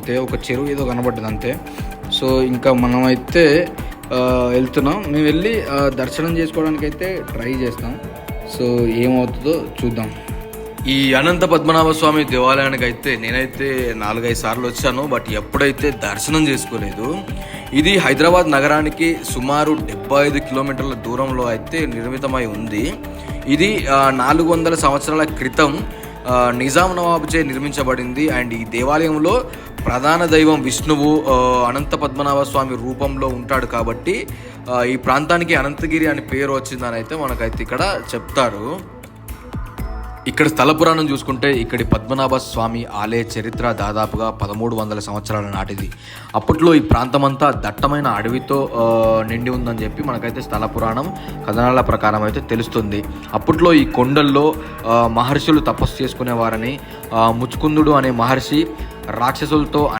అంతే, ఒక చెరువు ఏదో కనబడ్డది అంతే. సో ఇంకా మనమైతే వెళ్తున్నాం. మేము వెళ్ళి దర్శనం చేసుకోవడానికి అయితే ట్రై చేస్తాం. సో ఏమవుతుందో చూద్దాం. ఈ అనంత పద్మనాభ స్వామి దేవాలయానికి అయితే నేనైతే 4-5 సార్లు వచ్చాను, బట్ ఎప్పుడైతే దర్శనం చేసుకోలేదు. ఇది హైదరాబాద్ నగరానికి సుమారు 75 కిలోమీటర్ల దూరంలో అయితే నిర్మితమై ఉంది. ఇది 400 సంవత్సరాల క్రితం నిజాం నవాబుచే నిర్మించబడింది. అండ్ ఈ దేవాలయంలో ప్రధాన దైవం విష్ణువు అనంత పద్మనాభ స్వామి రూపంలో ఉంటాడు కాబట్టి ఈ ప్రాంతానికి అనంతగిరి అని పేరు వచ్చిందని అయితే మనకైతే ఇక్కడ చెప్తారు. ఇక్కడ స్థల పురాణం చూసుకుంటే ఇక్కడి పద్మనాభ స్వామి ఆలయ చరిత్ర దాదాపుగా 1300 సంవత్సరాల నాటిది. అప్పట్లో ఈ ప్రాంతమంతా దట్టమైన అడవితో నిండి ఉందని చెప్పి మనకైతే స్థల పురాణం కథనాల ప్రకారం అయితే తెలుస్తుంది. అప్పట్లో ఈ కొండల్లో మహర్షులు తపస్సు చేసుకునేవారని, ముచ్చుకుందుడు అనే మహర్షి రాక్షసులతో